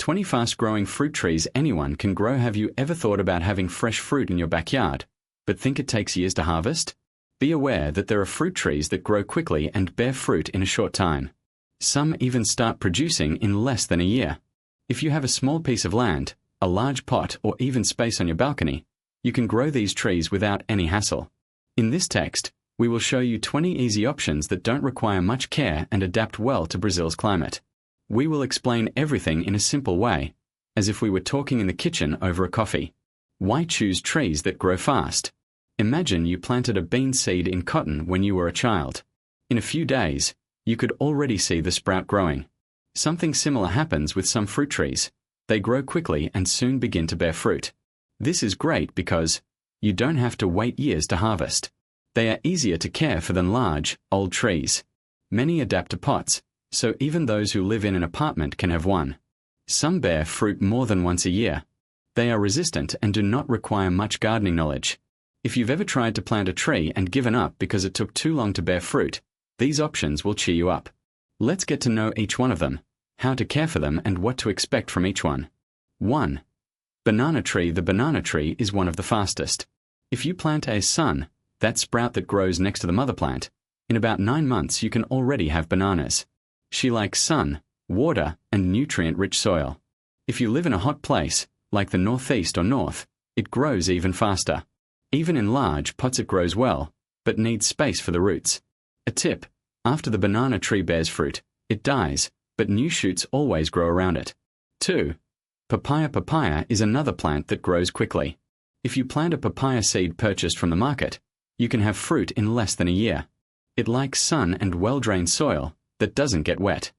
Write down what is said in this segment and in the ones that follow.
20 fast-growing fruit trees anyone can grow. Have you ever thought about having fresh fruit in your backyard, but think it takes years to harvest? Be aware that there are fruit trees that grow quickly and bear fruit in a short time. Some even start producing in less than a year. If you have a small piece of land, a large pot, or even space on your balcony, you can grow these trees without any hassle. In this text, we will show you 20 easy options that don't require much care and adapt well to Brazil's climate. We will explain everything in a simple way, as if we were talking in the kitchen over a coffee. Why choose trees that grow fast? Imagine you planted a bean seed in cotton when you were a child. In a few days, you could already see the sprout growing. Something similar happens with some fruit trees. They grow quickly and soon begin to bear fruit. This is great because you don't have to wait years to harvest. They are easier to care for than large, old trees. Many adapt to pots, so even those who live in an apartment can have one. Some bear fruit more than once a year. They are resistant and do not require much gardening knowledge. If you've ever tried to plant a tree and given up because it took too long to bear fruit, these options will cheer you up. Let's get to know each one of them, how to care for them, and what to expect from each one. 1. Banana tree. The banana tree is one of the fastest. If you plant a sun, that sprout that grows next to the mother plant, in about 9 months you can already have bananas. She likes sun, water, and nutrient-rich soil. If you live in a hot place, like the northeast or north, it grows even faster. Even in large pots it grows well, but needs space for the roots. A tip: after the banana tree bears fruit, it dies, but new shoots always grow around it. 2. Papaya. Papaya is another plant that grows quickly. If you plant a papaya seed purchased from the market, you can have fruit in less than a year. It likes sun and well-drained soil that doesn't get wet.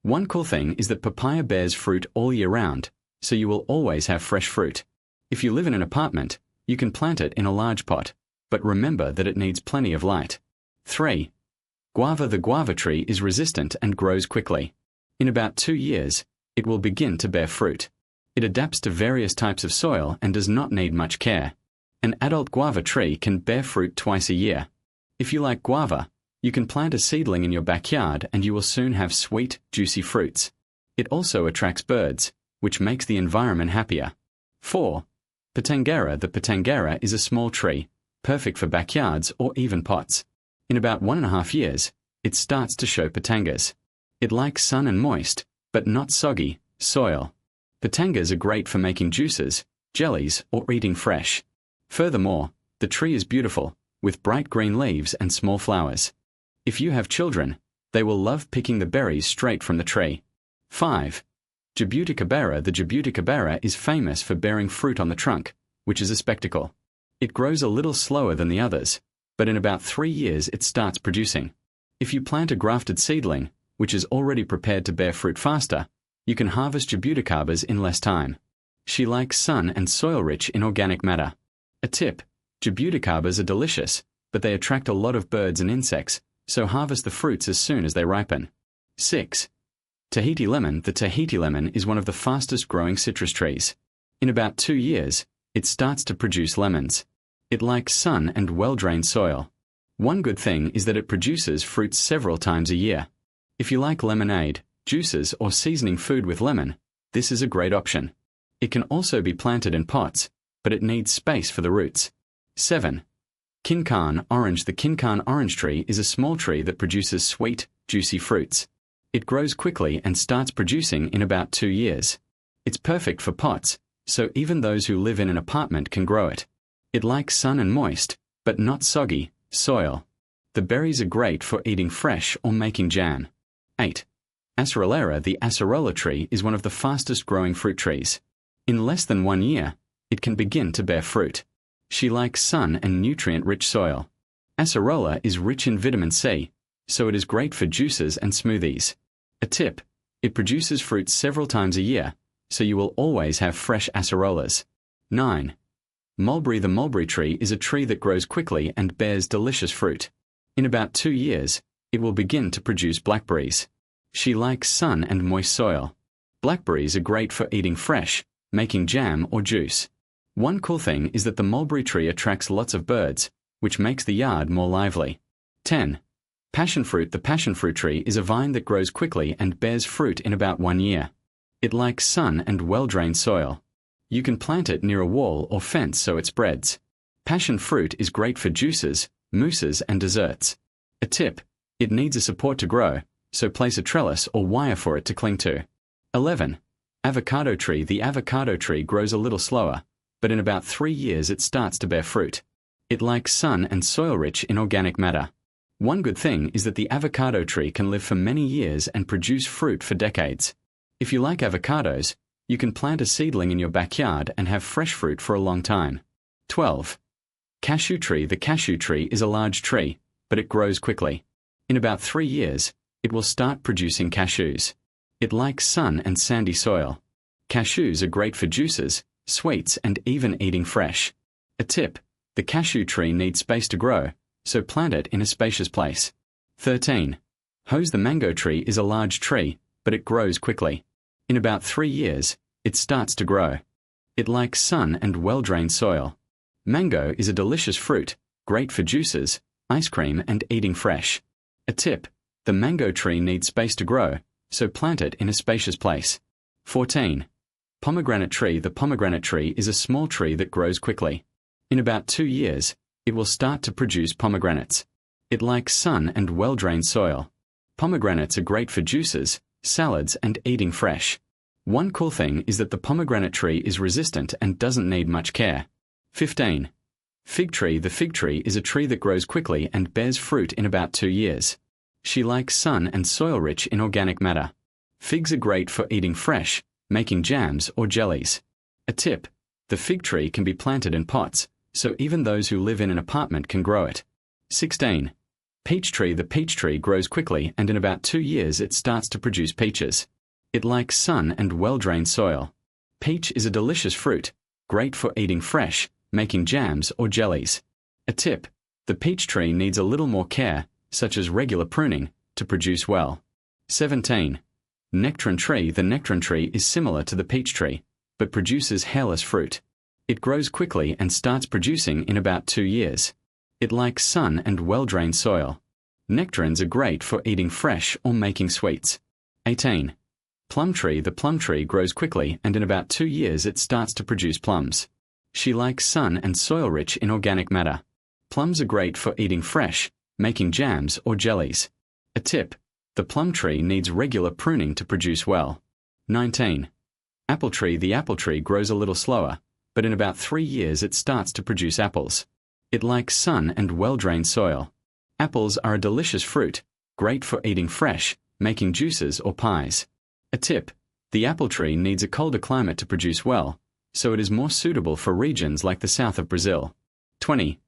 One cool thing is that papaya bears fruit all year round, so you will always have fresh fruit. If you live in an apartment, you can plant it in a large pot, but remember that it needs plenty of light. 3. Guava. The guava tree is resistant and grows quickly. In about 2 years, it will begin to bear fruit. It adapts to various types of soil and does not need much care. An adult guava tree can bear fruit twice a year. If you like guava, you can plant a seedling in your backyard and you will soon have sweet, juicy fruits. It also attracts birds, which makes the environment happier. 4. Pitangara. The pitangara is a small tree, perfect for backyards or even pots. In about 1.5 years, it starts to show pitangas. It likes sun and moist, but not soggy, soil. Pitangas are great for making juices, jellies, or eating fresh. Furthermore, the tree is beautiful, with bright green leaves and small flowers. If you have children, they will love picking the berries straight from the tree. 5. Jabuticabera. The jabuticabera is famous for bearing fruit on the trunk, which is a spectacle. It grows a little slower than the others, but in about 3 years it starts producing. If you plant a grafted seedling, which is already prepared to bear fruit faster, you can harvest jabuticabas in less time. She likes sun and soil-rich in organic matter. A tip: jabuticabas are delicious, but they attract a lot of birds and insects, so harvest the fruits as soon as they ripen. 6. Tahiti lemon. The Tahiti lemon is one of the fastest growing citrus trees. In about 2 years, it starts to produce lemons. It likes sun and well-drained soil. One good thing is that it produces fruits several times a year. If you like lemonade, juices, or seasoning food with lemon, this is a great option. It can also be planted in pots, but it needs space for the roots. 7. Kinkan orange. The kinkan orange tree is a small tree that produces sweet, juicy fruits. It grows quickly and starts producing in about 2 years. It's perfect for pots, so even those who live in an apartment can grow it. It likes sun and moist, but not soggy, soil. The berries are great for eating fresh or making jam. 8. Acerola. The acerola tree is one of the fastest growing fruit trees. In less than 1 year, it can begin to bear fruit. She likes sun and nutrient-rich soil. Acerola is rich in vitamin C, so it is great for juices and smoothies. A tip: it produces fruit several times a year, so you will always have fresh acerolas. 9. Mulberry. The mulberry tree is a tree that grows quickly and bears delicious fruit. In about 2 years, it will begin to produce blackberries. She likes sun and moist soil. Blackberries are great for eating fresh, making jam or juice. One cool thing is that the mulberry tree attracts lots of birds, which makes the yard more lively. 10. Passion fruit. The passion fruit tree is a vine that grows quickly and bears fruit in about 1 year. It likes sun and well-drained soil. You can plant it near a wall or fence so it spreads. Passion fruit is great for juices, mousses and desserts. A tip: it needs a support to grow, so place a trellis or wire for it to cling to. 11. Avocado tree. The avocado tree grows a little slower, but in about 3 years it starts to bear fruit. It likes sun and soil-rich in organic matter. One good thing is that the avocado tree can live for many years and produce fruit for decades. If you like avocados, you can plant a seedling in your backyard and have fresh fruit for a long time. 12. Cashew tree. The cashew tree is a large tree, but it grows quickly. In about 3 years, it will start producing cashews. It likes sun and sandy soil. Cashews are great for juices, sweets, and even eating fresh. A tip: the cashew tree needs space to grow, so plant it in a spacious place. 13. Hose. The mango tree is a large tree, but it grows quickly. In about 3 years, it starts to grow. It likes sun and well-drained soil. Mango is a delicious fruit, great for juices, ice cream, and eating fresh. A tip: the mango tree needs space to grow, so plant it in a spacious place. 14. Pomegranate tree. The pomegranate tree is a small tree that grows quickly. In about 2 years, it will start to produce pomegranates. It likes sun and well-drained soil. Pomegranates are great for juices, salads, and eating fresh. One cool thing is that the pomegranate tree is resistant and doesn't need much care. 15. Fig tree. The fig tree is a tree that grows quickly and bears fruit in about 2 years. She likes sun and soil-rich in organic matter. Figs are great for eating fresh, making jams or jellies. A tip: the fig tree can be planted in pots, so even those who live in an apartment can grow it. 16. Peach tree. The peach tree grows quickly and in about 2 years it starts to produce peaches. It likes sun and well-drained soil. Peach is a delicious fruit, great for eating fresh, making jams or jellies. A tip: the peach tree needs a little more care, such as regular pruning, to produce well. 17. Nectarine tree. The nectarine tree is similar to the peach tree, but produces hairless fruit. It grows quickly and starts producing in about 2 years. It likes sun and well-drained soil. Nectarines are great for eating fresh or making sweets. 18. Plum tree. The plum tree grows quickly and in about 2 years it starts to produce plums. She likes sun and soil-rich in organic matter. Plums are great for eating fresh, making jams or jellies. A tip: the plum tree needs regular pruning to produce well. 19. Apple tree. The apple tree grows a little slower, but in about 3 years it starts to produce apples. It likes sun and well-drained soil. Apples are a delicious fruit, great for eating fresh, making juices or pies. A tip: the apple tree needs a colder climate to produce well, so it is more suitable for regions like the south of Brazil. 20.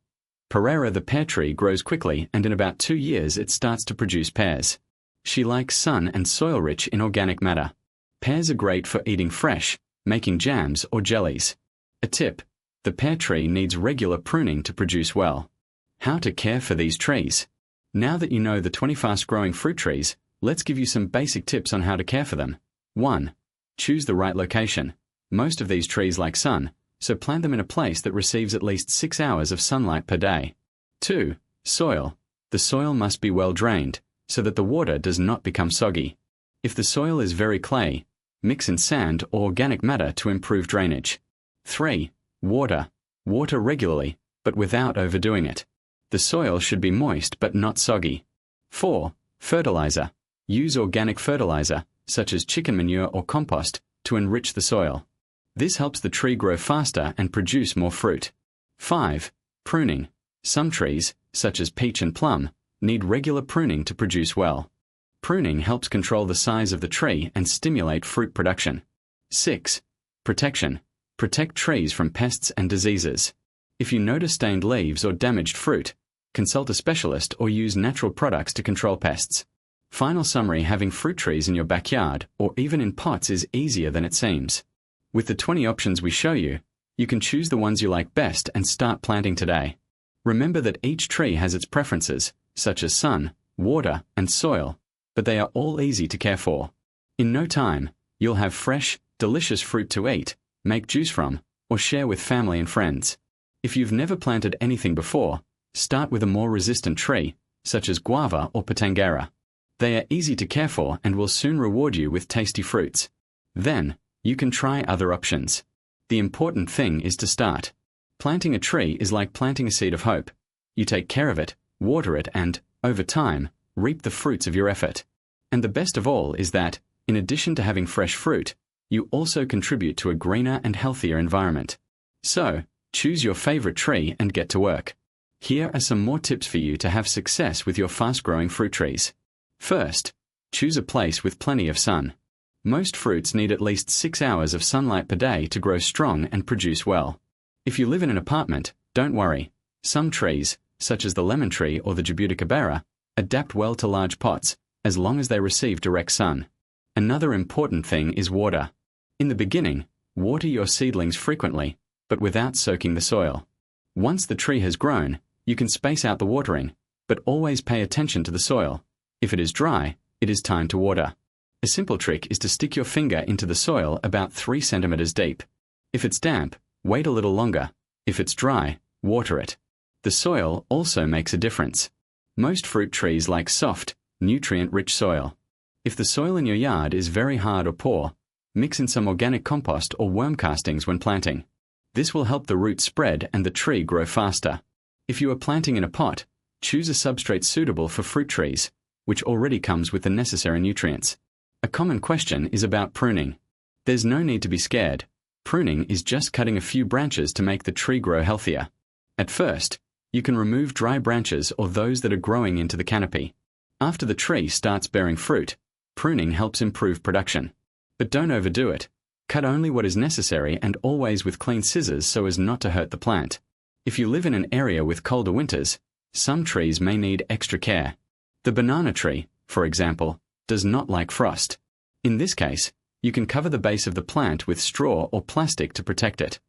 Pereira. The pear tree grows quickly and in about 2 years it starts to produce pears. She likes sun and soil-rich in organic matter. Pears are great for eating fresh, making jams or jellies. A tip: the pear tree needs regular pruning to produce well. How to care for these trees. Now that you know the 20 fast-growing fruit trees, let's give you some basic tips on how to care for them. 1. Choose the right location. Most of these trees like sun, so plant them in a place that receives at least 6 hours of sunlight per day. 2. Soil. The soil must be well drained, so that the water does not become soggy. If the soil is very clay, mix in sand or organic matter to improve drainage. 3. Water. Water regularly, but without overdoing it. The soil should be moist but not soggy. 4. Fertilizer. Use organic fertilizer, such as chicken manure or compost, to enrich the soil. This helps the tree grow faster and produce more fruit. 5. Pruning. Some trees, such as peach and plum, need regular pruning to produce well. Pruning helps control the size of the tree and stimulate fruit production. 6. Protection. Protect trees from pests and diseases. If you notice stained leaves or damaged fruit, consult a specialist or use natural products to control pests. Final summary: having fruit trees in your backyard or even in pots is easier than it seems. With the 20 options we show you, you can choose the ones you like best and start planting today. Remember that each tree has its preferences, such as sun, water, and soil, but they are all easy to care for. In no time, you'll have fresh, delicious fruit to eat, make juice from, or share with family and friends. If you've never planted anything before, start with a more resistant tree, such as guava or pitangara. They are easy to care for and will soon reward you with tasty fruits. Then, you can try other options. The important thing is to start. Planting a tree is like planting a seed of hope. You take care of it, water it, and, over time, reap the fruits of your effort. And the best of all is that, in addition to having fresh fruit, you also contribute to a greener and healthier environment. So, choose your favorite tree and get to work. Here are some more tips for you to have success with your fast-growing fruit trees. First, choose a place with plenty of sun. Most fruits need at least 6 hours of sunlight per day to grow strong and produce well. If you live in an apartment, don't worry. Some trees, such as the lemon tree or the Jabuticabera, adapt well to large pots, as long as they receive direct sun. Another important thing is water. In the beginning, water your seedlings frequently, but without soaking the soil. Once the tree has grown, you can space out the watering, but always pay attention to the soil. If it is dry, it is time to water. A simple trick is to stick your finger into the soil about 3 centimeters deep. If it's damp, wait a little longer. If it's dry, water it. The soil also makes a difference. Most fruit trees like soft, nutrient-rich soil. If the soil in your yard is very hard or poor, mix in some organic compost or worm castings when planting. This will help the roots spread and the tree grow faster. If you are planting in a pot, choose a substrate suitable for fruit trees, which already comes with the necessary nutrients. A common question is about pruning. There's no need to be scared. Pruning is just cutting a few branches to make the tree grow healthier. At first, you can remove dry branches or those that are growing into the canopy. After the tree starts bearing fruit, pruning helps improve production. But don't overdo it. Cut only what is necessary and always with clean scissors so as not to hurt the plant. If you live in an area with colder winters, some trees may need extra care. The banana tree, for example, does not like frost. In this case, you can cover the base of the plant with straw or plastic to protect it.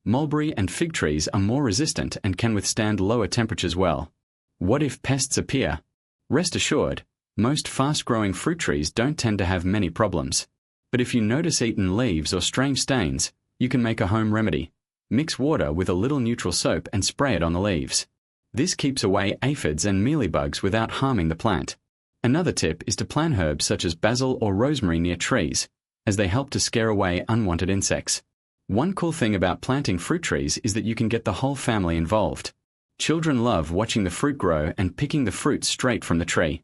Mulberry and fig trees are more resistant and can withstand lower temperatures well. What if pests appear? Rest assured, most fast-growing fruit trees don't tend to have many problems. But if you notice eaten leaves or strange stains, you can make a home remedy. Mix water with a little neutral soap and spray it on the leaves. This keeps away aphids and mealybugs without harming the plant. Another tip is to plant herbs such as basil or rosemary near trees, as they help to scare away unwanted insects. One cool thing about planting fruit trees is that you can get the whole family involved. Children love watching the fruit grow and picking the fruit straight from the tree.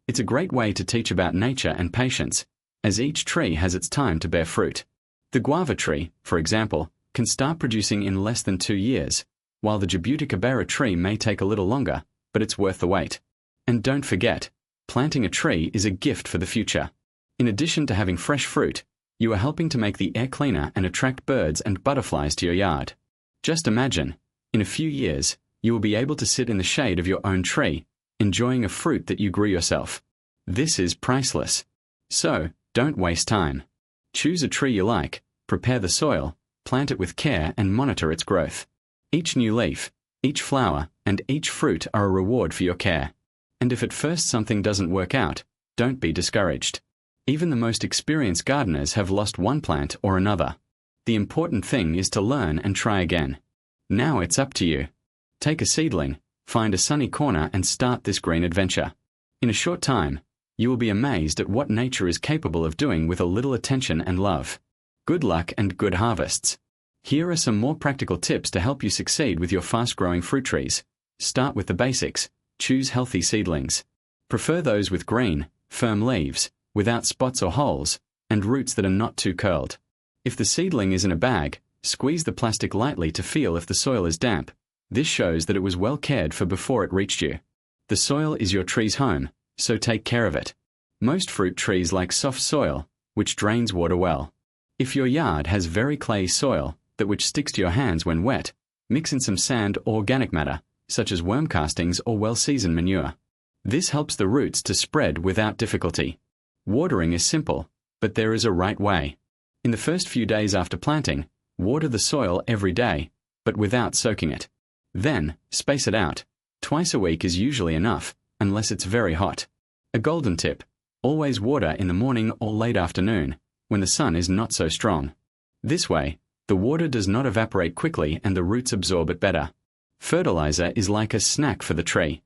It's a great way to teach about nature and patience, as each tree has its time to bear fruit. The guava tree, for example, can start producing in less than 2 years, while the Jabuticabera tree may take a little longer, but it's worth the wait. And don't forget, planting a tree is a gift for the future. In addition to having fresh fruit, you are helping to make the air cleaner and attract birds and butterflies to your yard. Just imagine, in a few years, you will be able to sit in the shade of your own tree, enjoying a fruit that you grew yourself. This is priceless. So, don't waste time. Choose a tree you like, prepare the soil, plant it with care and monitor its growth. Each new leaf, each flower, and each fruit are a reward for your care. And if at first something doesn't work out, don't be discouraged. Even the most experienced gardeners have lost one plant or another. The important thing is to learn and try again. Now it's up to you. Take a seedling, find a sunny corner and start this green adventure. In a short time, you will be amazed at what nature is capable of doing with a little attention and love. Good luck and good harvests. Here are some more practical tips to help you succeed with your fast-growing fruit trees. Start with the basics. Choose healthy seedlings. Prefer those with green, firm leaves, without spots or holes, and roots that are not too curled. If the seedling is in a bag, squeeze the plastic lightly to feel if the soil is damp. This shows that it was well cared for before it reached you. The soil is your tree's home, so take care of it. Most fruit trees like soft soil, which drains water well. If your yard has very clayey soil, that which sticks to your hands when wet, mix in some sand or organic matter, such as worm castings or well-seasoned manure. This helps the roots to spread without difficulty. Watering is simple, but there is a right way. In the first few days after planting, water the soil every day, but without soaking it. Then, space it out. Twice a week is usually enough, unless it's very hot. A golden tip: always water in the morning or late afternoon, when the sun is not so strong. This way, the water does not evaporate quickly and the roots absorb it better. Fertilizer is like a snack for the tree.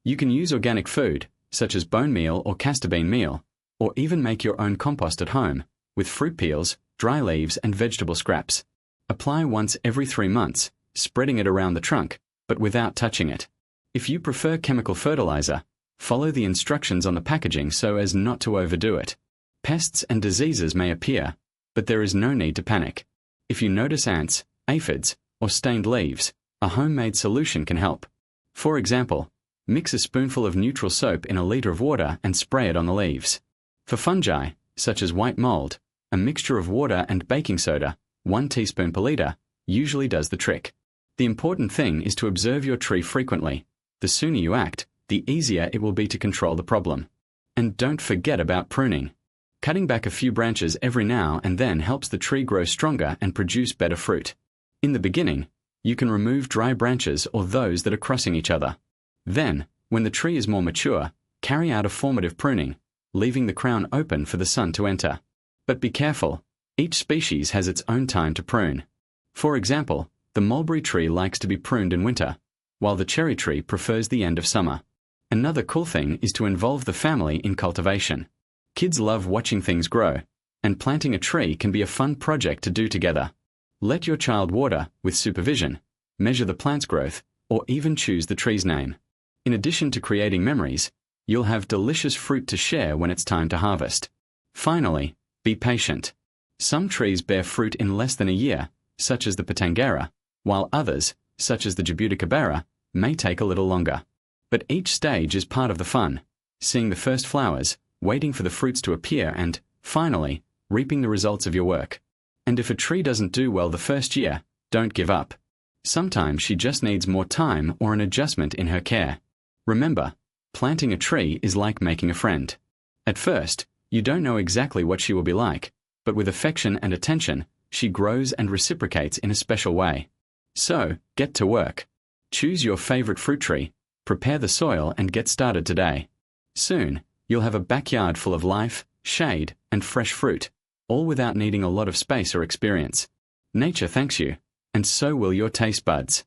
You can use organic food, such as bone meal or castor bean meal, or even make your own compost at home, with fruit peels, dry leaves, and vegetable scraps. Apply once every 3 months, spreading it around the trunk, but without touching it. If you prefer chemical fertilizer, follow the instructions on the packaging so as not to overdo it. Pests and diseases may appear, but there is no need to panic. If you notice ants, aphids, or stained leaves, a homemade solution can help. For example, mix a spoonful of neutral soap in a liter of water and spray it on the leaves. For fungi, such as white mold, a mixture of water and baking soda, 1 teaspoon per liter, usually does the trick. The important thing is to observe your tree frequently. The sooner you act, the easier it will be to control the problem. And don't forget about pruning. Cutting back a few branches every now and then helps the tree grow stronger and produce better fruit. In the beginning, you can remove dry branches or those that are crossing each other. Then, when the tree is more mature, carry out a formative pruning, leaving the crown open for the sun to enter. But be careful, each species has its own time to prune. For example, the mulberry tree likes to be pruned in winter, while the cherry tree prefers the end of summer. Another cool thing is to involve the family in cultivation. Kids love watching things grow, and planting a tree can be a fun project to do together. Let your child water, with supervision, measure the plant's growth, or even choose the tree's name. In addition to creating memories, you'll have delicious fruit to share when it's time to harvest. Finally, be patient. Some trees bear fruit in less than a year, such as the Pitangera, while others, such as the Jabuticabera, may take a little longer. But each stage is part of the fun, seeing the first flowers, waiting for the fruits to appear and, finally, reaping the results of your work. And if a tree doesn't do well the first year, don't give up. Sometimes she just needs more time or an adjustment in her care. Remember, planting a tree is like making a friend. At first, you don't know exactly what she will be like, but with affection and attention, she grows and reciprocates in a special way. So, get to work. Choose your favorite fruit tree, prepare the soil, and get started today. Soon, you'll have a backyard full of life, shade, and fresh fruit, all without needing a lot of space or experience. Nature thanks you, and so will your taste buds.